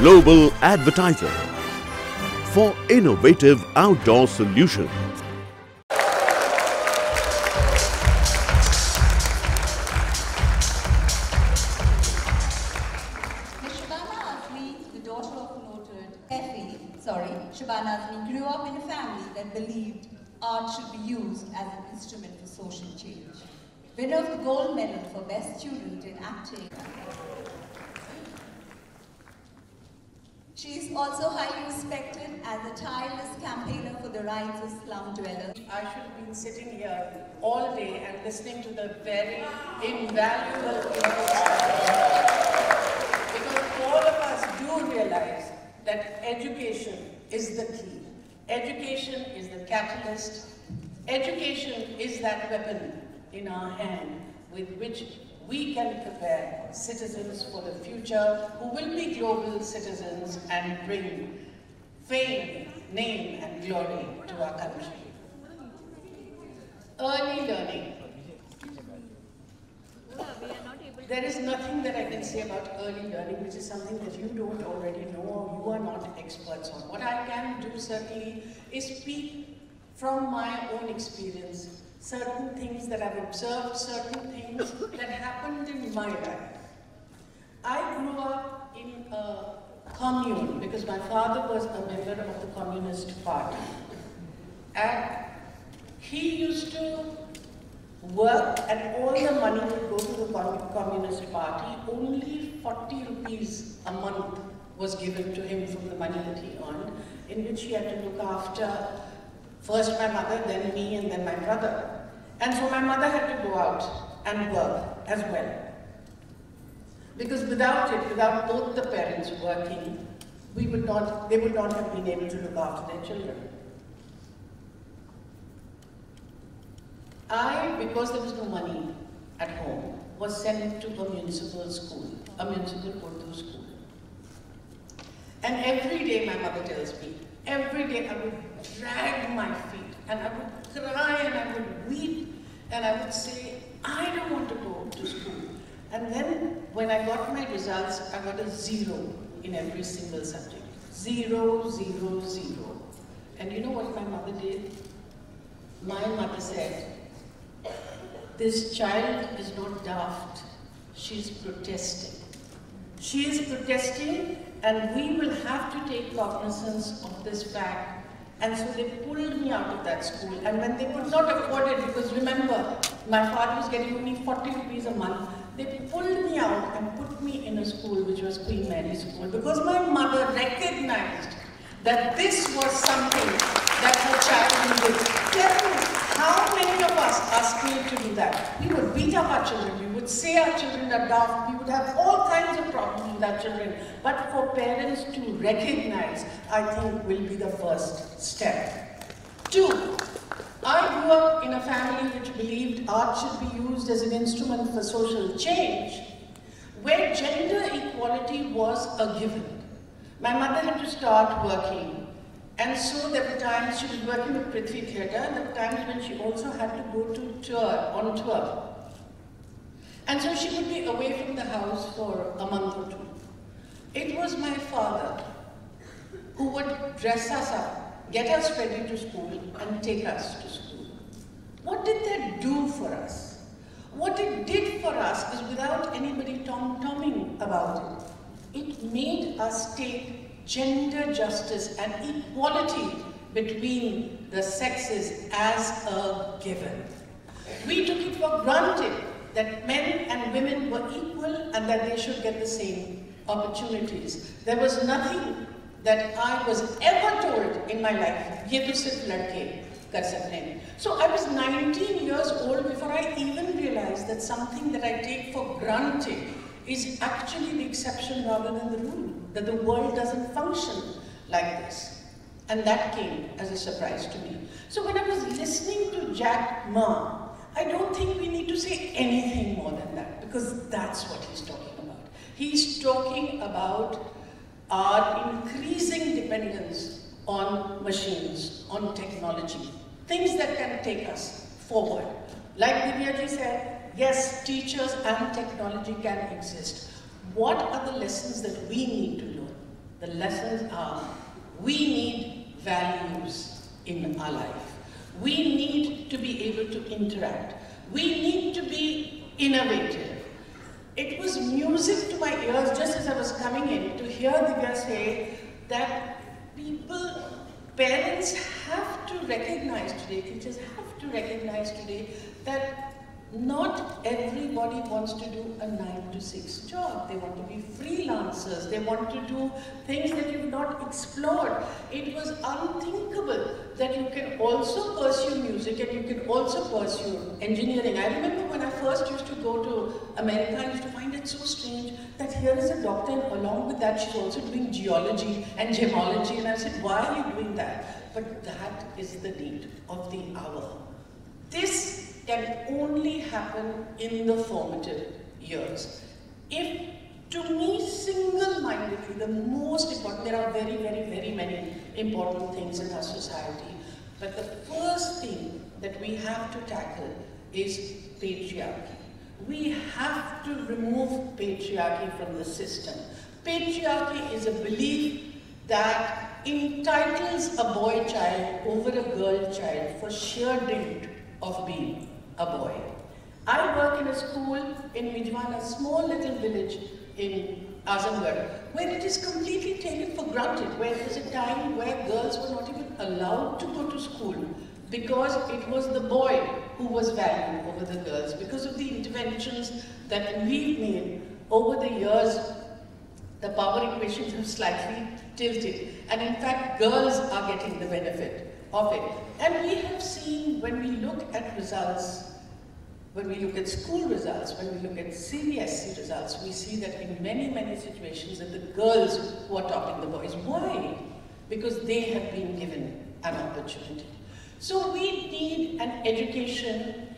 global advertiser for innovative outdoor solutions. Shabana Azmi, the daughter of noted Shabana Azmi grew up in a family that believed art should be used as an instrument for social change. Winner of the gold medal for Best Student in Acting. She is also highly respected as a tireless campaigner for the rights of slum dwellers. I should have been sitting here all day and listening to the very invaluable inputs. Because all of us do realize that education is the key. Education is the catalyst. Education is that weapon in our hand with which we can prepare citizens for the future who will be global citizens and bring fame, name and glory to our country. Early learning. There is nothing that I can say about early learning which is something that you don't already know or you are not experts on. What I can do certainly is speak from my own experience, certain things that I've observed, certain things that happened in my life. I grew up in a commune because my father was a member of the Communist Party. And he used to work and all the money would go to the Communist Party. Only 40 rupees a month was given to him from the money that he earned, in which he had to look after first my mother, then me, and then my brother. And so my mother had to go out and work as well. Because without it, without both the parents working, they would not have been able to look after their children. Because there was no money at home, was sent to a municipal school, a municipal Urdu school. And every day, my mother tells me, every day I would drag my feet and I would cry and I would weep and I would say, I don't want to go to school. And then when I got my results, I got a 0 in every single subject. 0, 0, 0. And you know what my mother did? My mother said, this child is not daft, she's protesting. She is protesting and we will have to take cognizance of this fact. And so they pulled me out of that school. And when they could not afford it, because remember, my father was getting only 40 rupees a month, they pulled me out and put me in a school which was Queen Mary School, because my mother recognized that this was something that her child needed. Tell me, how many of us are skilled to do that? We would beat up our children, we would say our children are daft, we would have all kinds of problems with our children. But for parents to recognize, I think, will be the first step. 2, I grew up in a family which believed art should be used as an instrument for social change, where gender equality was a given. My mother had to start working, and so there were times she was working with Prithvi Theatre, and there were times when she also had to go on tour. And so she would be away from the house for a month or 2. It was my father who would dress us up, get us ready to school, and take us to school. What did that do for us? What it did for us is, without anybody tom-tomming about it, it made us take gender justice and equality between the sexes as a given. We took it for granted that men and women were equal and that they should get the same opportunities. There was nothing that I was ever told in my life, ye to sirf ladke kar sakte hain. So I was 19 years old before I even realized that something that I take for granted is actually the exception rather than the rule, that the world doesn't function like this. And that came as a surprise to me. So when I was listening to Jack Ma, I don't think we need to say anything more than that, because that's what he's talking about. He's talking about our increasing dependence on machines, on technology, things that can take us forward. Like Divyaji said, yes, teachers and technology can exist. What are the lessons that we need to learn? The lessons are, we need values in our life. We need to be able to interact. We need to be innovative. It was music to my ears just as I was coming in to hear Divya say that parents have to recognize today, teachers have to recognize today that not everybody wants to do a 9 to 6 job. They want to be freelancers. They want to do things that you've not explored. It was unthinkable that you can also pursue music and you can also pursue engineering. I remember when I first used to go to America, I used to find it so strange that here is a doctor and along with that she's also doing geology and gemology, and I said, why are you doing that? But that is the need of the hour. This can only happen in the formative years. If, to me, single-mindedly, the most important, there are very, very, very many important things in our society, but the first thing that we have to tackle is patriarchy. We have to remove patriarchy from the system. Patriarchy is a belief that entitles a boy child over a girl child for sheer dint of being a boy. I work in a school in Mijwan, a small little village in Azamgarh, where it is completely taken for granted, where there is a time where girls were not even allowed to go to school because it was the boy who was valued over the girls. Because of the interventions that we've made over the years, the power equations have slightly tilted, and in fact girls are getting the benefit of it. And we have seen, when we look at results, when we look at school results, when we look at CBSE results, we see that in many, many situations that the girls who are topping the boys. Why? Because they have been given an opportunity. So we need an education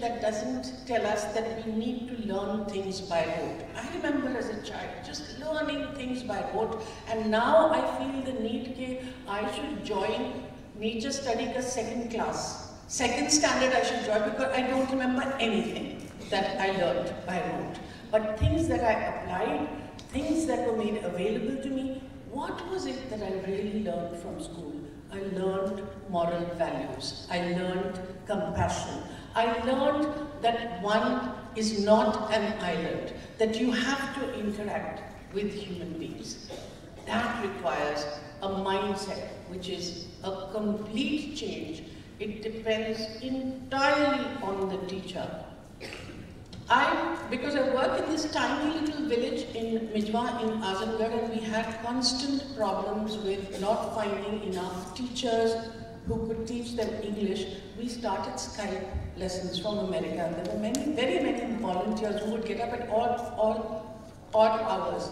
that doesn't tell us that we need to learn things by rote. I remember as a child just learning things by rote, and now I feel the need that I should join nature study ka second class. Second standard I should join because I don't remember anything that I learned by rote. But things that I applied, things that were made available to me, what was it that I really learned from school? I learned moral values. I learned compassion. I learned that one is not an island, that you have to interact with human beings. That requires a mindset which is a complete change. It depends entirely on the teacher. Because I work in this tiny little village in Mijwa in Azamgarh, and we had constant problems with not finding enough teachers who could teach them English. We started Skype lessons from America. There were very many volunteers who would get up at all odd hours.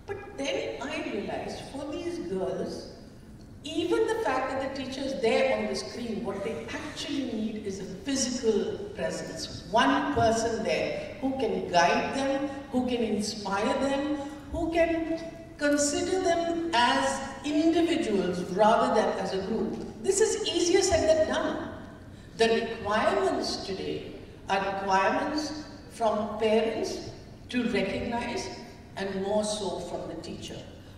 But then I realized for these girls, even the fact that the teacher is there on the screen, what they actually need is a physical presence. One person there who can guide them, who can inspire them, who can consider them as individuals rather than as a group. This is easier said than done. The requirements today are requirements from parents to recognize, and more so from the teacher.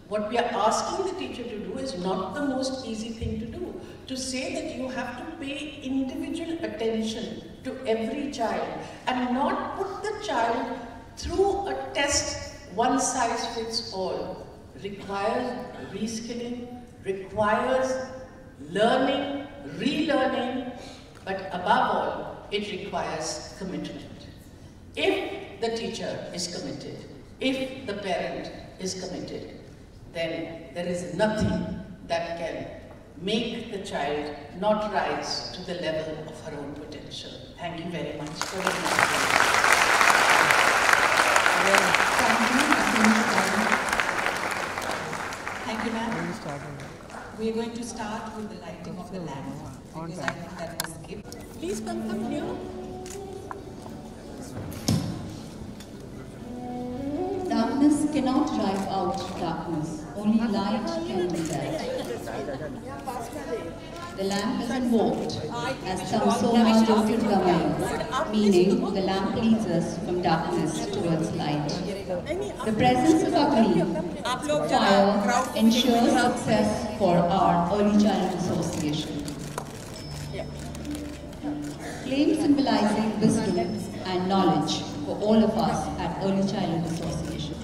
What we are asking the teacher to do is not the most easy thing to do. To say that you have to pay individual attention to every child and not put the child through a test, one size fits all, requires reskilling, requires learning, relearning, but above all, it requires commitment. If the teacher is committed, if the parent is committed, then there is nothing that can make the child not rise to the level of her own potential. Thank you very much for listening. Thank you, ma'am. We are going to start with the lighting of the lamp, because I think that was skipped. Please come here. Darkness cannot drive out darkness. Only light can do that. The lamp is invoked as Tamsoma Jyotirgamaya, meaning the lamp leads us from darkness towards light. The presence of Agni, fire, ensures success for our early childhood association. Flame symbolizing wisdom and knowledge for all of us at early childhood association.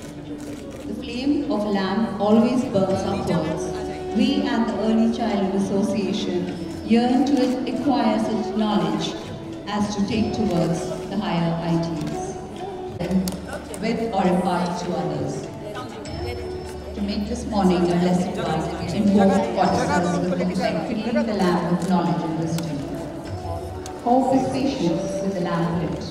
The flame of lamp always burns upwards. We at the Early Childhood Association yearn to acquire such knowledge as to take towards the higher ideals, with or impart to others. To make this morning a blessed one, we invoke goddesses who protect filling the lamp of knowledge and wisdom. Hope is patience with the lamp lit.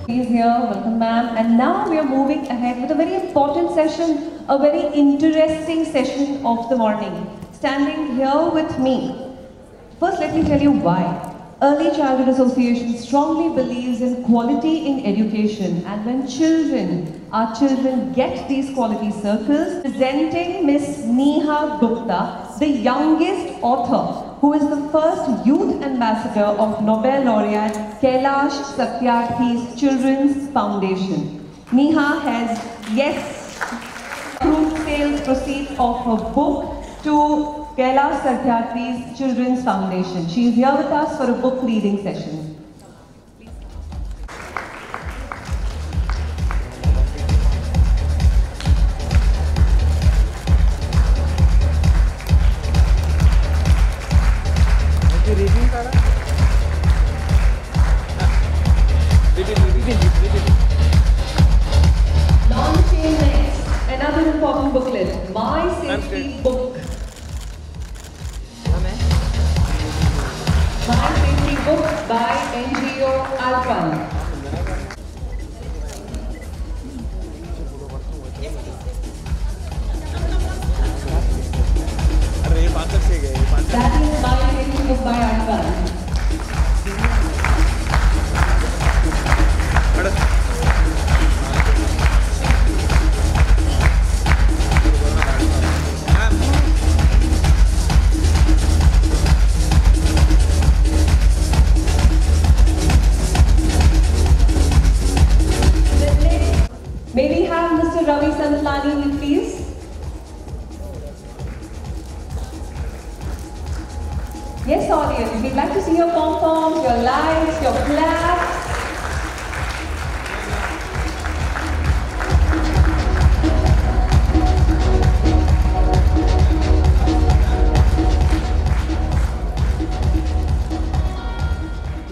Please here, welcome ma'am. And now we are moving ahead with a very important session, a very interesting session of the morning. Standing here with me. First, let me tell you why. Early Childhood Association strongly believes in quality in education, and when our children get these quality circles, presenting Miss Neha Gupta, the youngest author, who is the first youth ambassador of Nobel laureate Kailash Satyarthi's Children's Foundation. Neha has, approved sales proceeds of her book to Kailash Satyarthi's Children's Foundation. She is here with us for a book reading session. Launching next, another important booklet, My Safety Book. My Safety Book by NGO Alpan. That is My Safety Book by Alpan. May we have Mr. Ravi Santlani, please? Yes, audience, we'd like to see your pom-poms, your lights, your claps.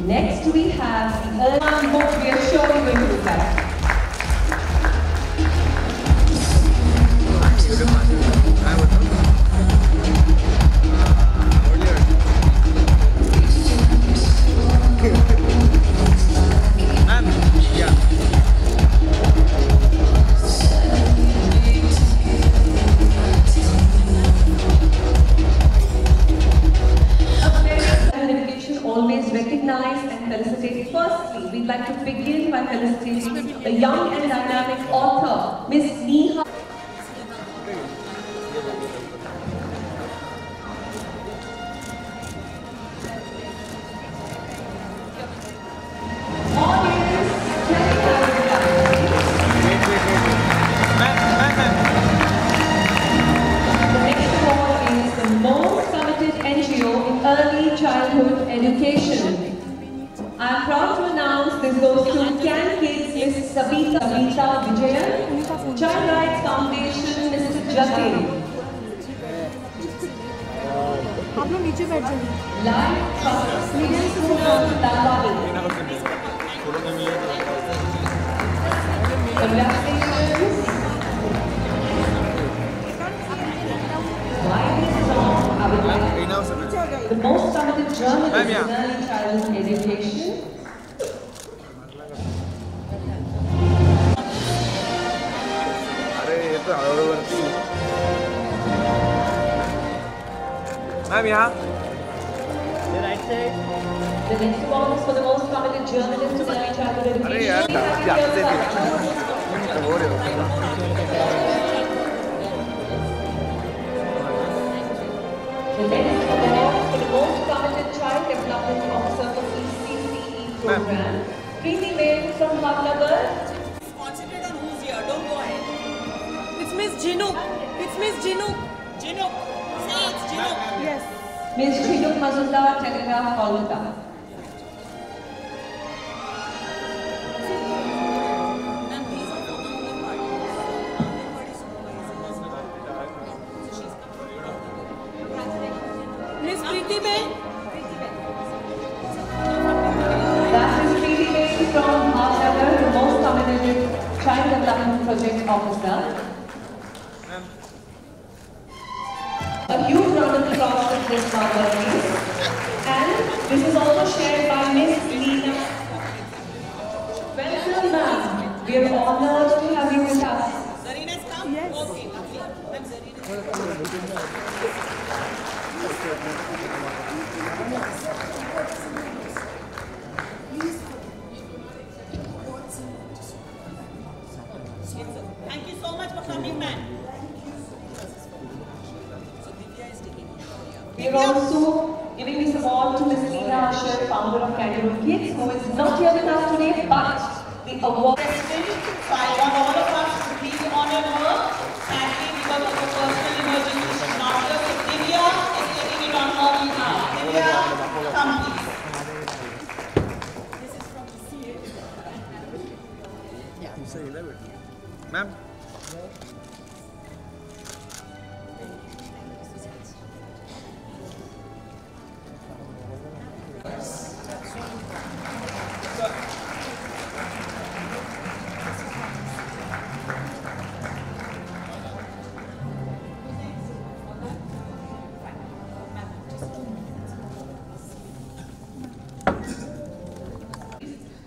Next, we have the Early book we are showing you to that. Always recognize and felicitate. Firstly, we'd like to begin by felicitating the young and dynamic author, Miss Neha. Early childhood education. I am proud to announce this goes to Can Kids Miss Sabita Vijayan, Child Rights Foundation Mr. Jatin. Live Trust Middle School Dalwani. Congratulations. Why this song? I would like the most coveted journalist in early childhood education. Ma'am, yeah. The right side. The next one is for the most coveted journalist in early childhood education. The next award is for the most program. Preeti Bain from Bhavnagar. Concentrate on who's here. Don't go ahead. It's Miss Jinook. It's Miss Jinook. Jinook. Say it's Jinook. Yes. Ms. Jinook Mazumdar, Telegraph, Kolkata. Miss Preeti Bain. That is Preeti Bain from Bhavnagar, the most nominated Child Development Project Officer. A huge round of applause for this mother, please. And this is also shared by Miss Leena. Welcome, ma'am. We are honored to have you with us. Zarina's come? Yes. Okay, lovely. When Zarina. Thank you so much for coming, man. We are also giving this award to Ms. Leena Asher, founder of Kangaroo Kids, who is not here with us today, but the award. So I want all of us to please honor her. Sadly, because of a personal emergency, she's not here. So Divya is taking it on her behalf. Divya, come please. This is from the CA. Ma'am.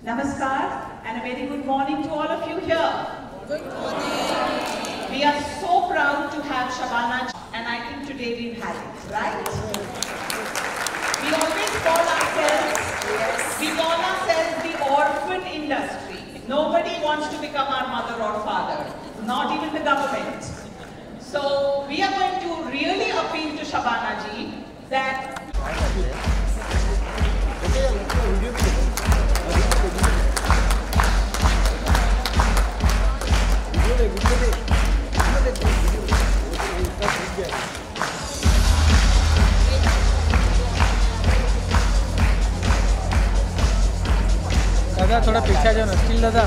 Namaskar and a very good morning to all of you here. Good morning. We are so proud to have Shabana, and I think today we've had it, right? We always call ourselves the orphan industry. Nobody wants to become our mother or father, not even the government. So we are going to really appeal to Shabana ji that दादा थोड़ा पीछे जाओ ना still दादा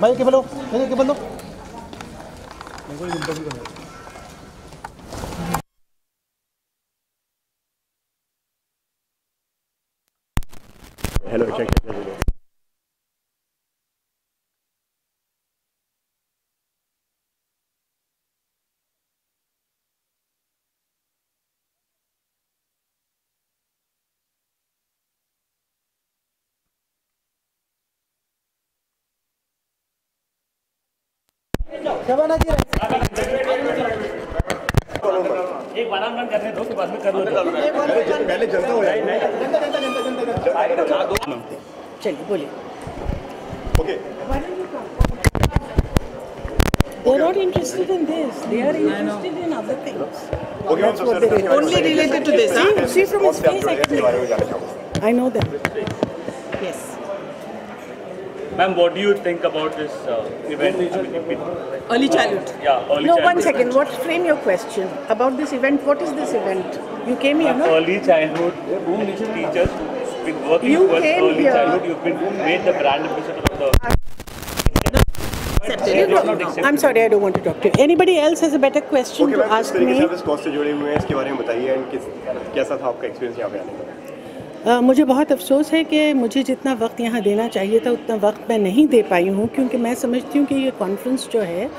भाई के बोलो Hello, check it. Shabana जी एक बार करने दो, बाद में कर लो। पहले जनता हो जाए। चलिए बोलिए। Okay. They are not interested in this. They are interested in other things. Okay, That's what they are. only related to this, huh? See from his face, I can. I know that. Yes. Ma'am, what do you think about this event? Early childhood. Yeah, early No, childhood. one second. What frame your question about this event? What is this event? You came here, no? Early childhood teachers, been working You towards came early here. childhood. You've been made the brand ambassador of the. I'm sorry, I don't want to talk to you. Anybody else has a better question Okay, to ma'am, किस ask तरीके me? से आप इस cost से जुड़े हुए हैं, इसके बारे में बताइए एंड कैसा था आपका एक्सपीरियंस यहाँ पे आने का? मुझे बहुत अफसोस है कि मुझे जितना वक्त यहाँ देना चाहिए था उतना वक्त मैं नहीं दे पाई हूँ, क्योंकि मैं समझती हूँ कि ये कॉन्फ्रेंस जो है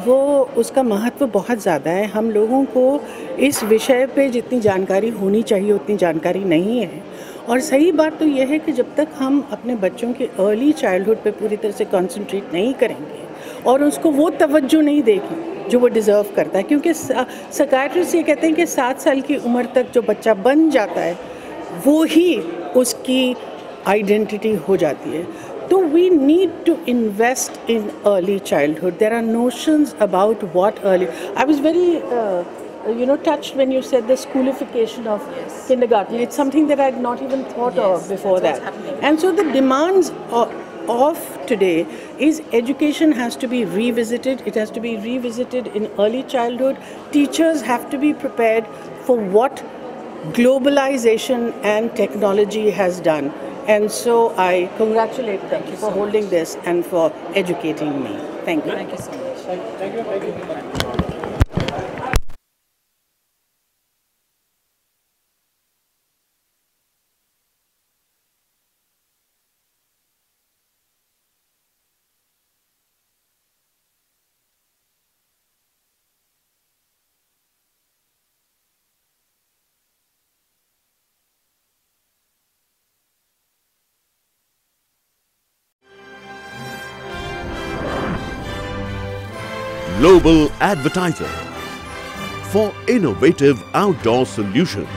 वो उसका महत्व बहुत ज़्यादा है। हम लोगों को इस विषय पे जितनी जानकारी होनी चाहिए उतनी जानकारी नहीं है। और सही बात तो यह है कि जब तक हम अपने बच्चों के अर्ली चाइल्डहुड पे पूरी तरह से कंसंट्रेट नहीं करेंगे और उसको वो तवज्जो नहीं देगी जो वो डिज़र्व करता है, क्योंकि साइकियाट्रिस्ट ये कहते हैं कि 7 साल की उम्र तक जो बच्चा बन जाता है वो ही उसकी आइडेंटिटी हो जाती है. So we need to invest in early childhood. There are notions about what early. I was very, touched when you said the schoolification of kindergarten. Yes. It's something that I had not even thought of before that. And so the demands of today is education has to be revisited. It has to be revisited in early childhood. Teachers have to be prepared for what globalization and technology has done. And so I congratulate them for holding this and for educating me. Thank you. Thank you so much. Thank you. Thank you. Global advertiser for innovative outdoor solutions.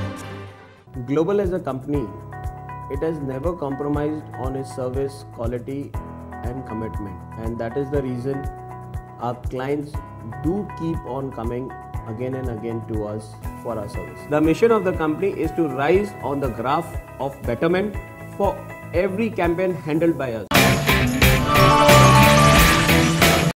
Global as a company, it has never compromised on its service quality and commitment, and that is the reason our clients do keep on coming again and again to us for our service. The mission of the company is to rise on the graph of betterment for every campaign handled by us.